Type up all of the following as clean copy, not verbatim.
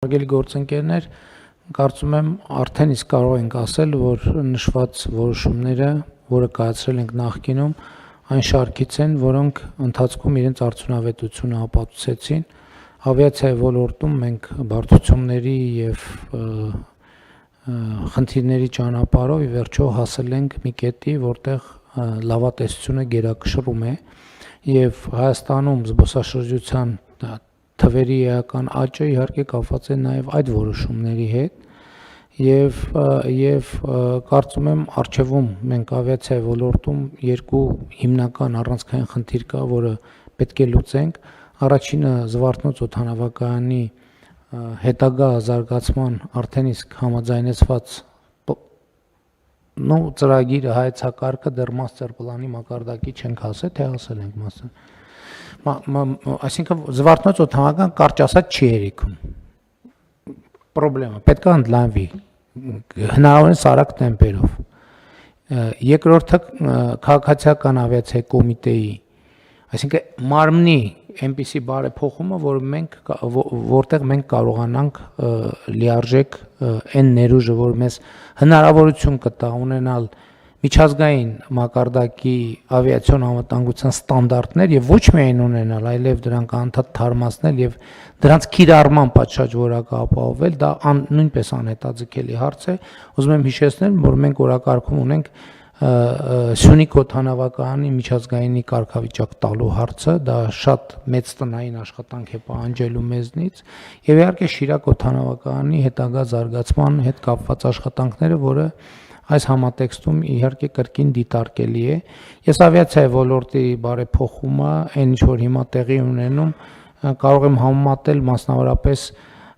Հարգելի գործընկերներ, կարծում եմ արդեն իսկ կարող ենք ասել, որ նշված որոշումները, որը կայացրել ենք նախկինում, այն շարքից են, որոնք ընթացքում իրենց արդյունավետությունը ապացուցեցին։ Ավիացիայի ոլորտում մենք բարդությունների եւ խնդիրների ճանապարհով ի վերջո հասել ենք մի կետի, որտեղ լավատեսությունը գերակշռում է եւ Հայաստանում զբոսաշրջության թվերի էական աճը իհարկե կապված է նաև այդ որոշումների հետ եւ կարծում եմ առջևում մենք ավիացիայի ոլորտում երկու հիմնական առանցքային խնդիր կա, որը պետք է լուծենք։ Առաջինը Զվարթնոց օդանավակայանի հետագա զարգացման արդեն իսկ համաձայնեցված ծրագիրը հայեցակարգը դեռ master plan-ի մակարդակի չենք հասել, թե հասել ենք master Այսինքն Զվարթնոց օդանավական կարճ ասած չի երիքում։ Պրոբլեմը պետք է ընդլայնվի հնարավորինս արագ տեմպերով։ Երկրորդը քաղաքացիական ավիացիայի կոմիտեի, այսինքն մարմնի այնպիսի բարեփոխումը, որտեղ մենք կարողանանք լիարժեք այն ներուժը, որ մեզ հնարավորություն կտա ունենալ միջազգային մակարդակի ավիացիոն անվտանգության ստանդարտներ եւ ոչ միայն ունենալ, այլև դրանք անդադ թարմացնել եւ դրանց կիրառման պատշաճ որակը ապահովել, դա նույնպես անհետաձգելի հարց է։ Ուզում եմ հիշեցնել, որ մենք օրակարգում ունենք Սյունիք օդանավակայանի միջազգայինի կարգավիճակ տալու հարցը, դա շատ մեծ տնային աշխատանք է պահանջելու մեզնից, եւ իհարկե Շիրակ օդանավակայանի հետագա զարգացման հետ կապված աշխատանքները, որը այս համատեքստում իհարկե կրկին դիտարկելի է։ Ես ավիացիայի ոլորտի բարեփոխումը, այն ինչ որ հիմա տեղի ունենում, կարող եմ համեմատել մասնավորապես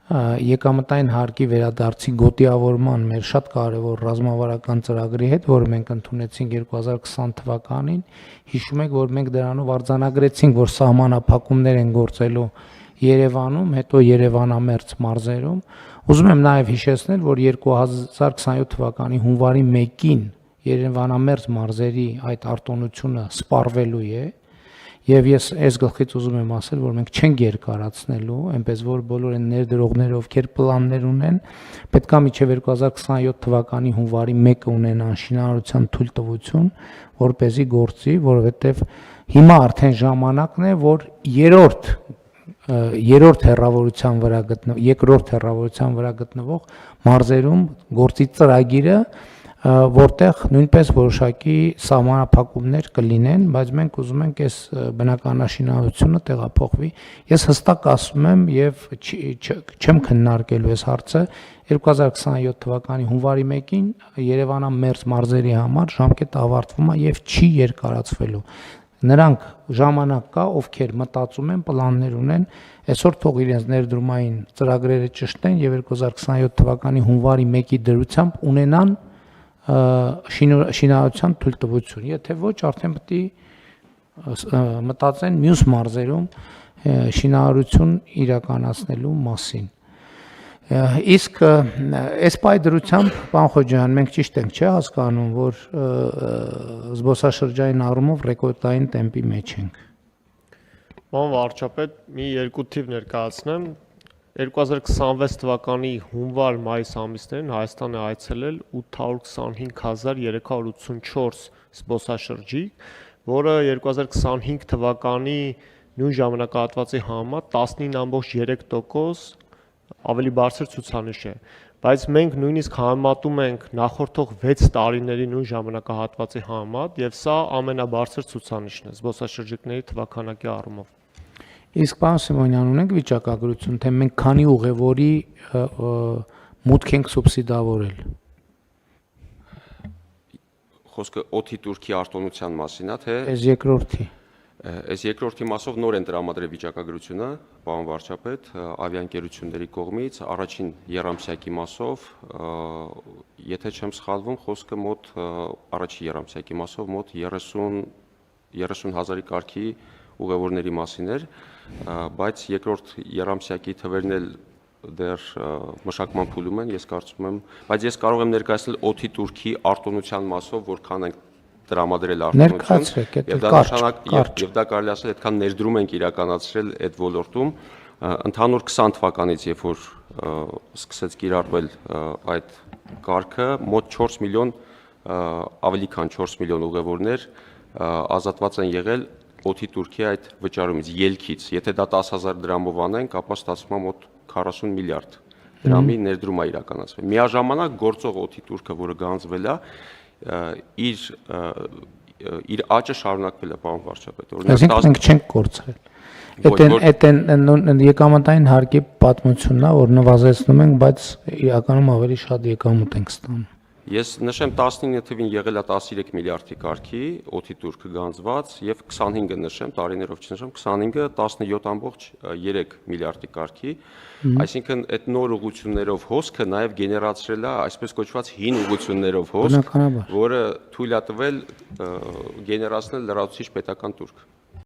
եկամտային հարկի վերադարձի գոտիավորման մեր շատ կարևոր ռազմավարական ծրագրի հետ, որը մենք ընդունեցինք 2020 թվականին, հիշում եք, որ մենք դրանով արձանագրեցինք, որ սահմանափակումներ են գործելու Երևանում, հետո Երևանամերձ մարզերում։ Ուզում եմ նաև հիշեցնել, որ 2027 թվականի հունվարի 1-ին Երևանամերձ մարզերի այդ արտոնությունը սպառվելու է, եւ ես այս գլխից ուզում եմ ասել, որ մենք չենք երկարացնելու, այնպես որ բոլոր այն ներդրողները, ովքեր պլաններ ունեն, պետքա մինչեւ 2027 թվականի հունվարի 1-ը ունենան շինարարության թույլտվություն, որպեսզի գործի, որովհետեւ հիմա արդեն ժամանակն է, որ երկրորդ հեռավորության վրա գտնվող մարզերում գործի ծրագիրը, որտեղ նույնպես որոշակի սահմանափակումներ կլինեն, բայց մենք ուզում ենք այս բնականաշինարարությունը տեղափոխվի։ Ես հստակ ասում եմ եւ չեմ քննարկելու այս հարցը 2027 թվականի հունվարի 1-ին Երևանամերձ մարզերի համար ժամկետը ավարտվում է եւ չի երկարացվելու։ Նրանք ժամանակ կա, ովքեր մտածում են, պլաններ ունեն, այսօր թող իրենց ներդրումային ծրագրերը ճշտեն եւ 2027 թվականի հունվարի 1-ի դրությամբ ունենան շինարարության թույլտվություն, եթե ոչ արդեն պետք է մտածեն մյուս մարզերում շինարարություն իրականացնելու մասին։ Իսկ այս պայդրությամբ, պարոն Խոջյան, մենք ճիշտ ենք չէ հասկանում, որ զբոսաշրջային առումով ռեկորդային տեմպի մեջ ենք։ Պարոն վարչապետ, մի երկու թիվ ներկայացնեմ։ 2026 թվականի հունվար-մայիս ամիսներին Հայաստան է այցելել 825384 զբոսաշրջիկ, որը 2025 թվականի նույն ժամանակահատվածի համեմատ 19.3% ավելի բարձր ցուցանիշ է, բայց մենք նույնիսկ համեմատում ենք նախորդող 6 տարիների նույն ժամանակահատվածի համեմատ եւ սա ամենաբարձր ցուցանիշն է զբոսաշրջիկների թվաքանակի առումով։ Իսկ պարոն Սիմոնյան, ունենք վիճակագրություն, թե մենք քանի ուղևորի մուտք ենք սուբսիդավորել։ Խոսքը օդի Թուրքի արտոնության մասին է, թե այս երկրորդի։ Այս երկրորդի մասով նոր են տրամադրել վիճակագրությունը, պարոն վարչապետ, ավիաընկերությունների կողմից, առաջին եռամսյակի մասով, եթե չեմ սխալվում, խոսքը մոտ առաջին եռամսյակի մասով մոտ 30,000-ի կարգի ուղևորների մասին էր, բայց երկրորդ եռամսյակի թվերն էլ դեռ մշակման փուլում են, ես կարծում եմ, բայց ես կարող եմ ներկայացնել օդի Թուրքի արտոնության մասով, որքան ենք տրամադրել արտոնություն, եւ դա կարելի ասել այդքան ներդրում ենք իրականացրել այդ ոլորտում, Ընդհանուր 20 թվականից, երբ որ սկսեց կիրառվել այդ կարգը, մոտ 4 միլիոն ավելի քան 4 միլիոն ուղևորներ ազատված են եղել օդի Թուրքիա այդ վճարումից, ելքից։ Եթե դա 10,000 դրամով անենք, ապա ստացվում է մոտ 40 միլիարդ դրամի ներդրում է իրականացվել։ Միաժամանակ գործող օդի Թուրքը, որը գանձվել է, իր աճը շարունակվել է, պարոն վարչապետ։ Այսինքն մենք չենք կորցրել։ Այդ եկամտային հարկի պատմությունն է, որ նվազեցնում ենք, բայց իրականում ավելի շատ եկամուտ ենք ստանում։ Ես նշեմ 19 թվին եղել է 13 միլիարդի կարգի օդի Թուրքը գանձված եւ 25-ը նշեմ, տարիներով չնշեմ, 25-ը 17.3 միլիարդի կարգի, այսինքն այդ նոր ուղղություններով հոսքը նաեւ գեներացրել է այսպես կոչված հին ուղղություններով հոսք, որը թույլ է տվել գեներացնել լրացուցիչ պետական Թուրք։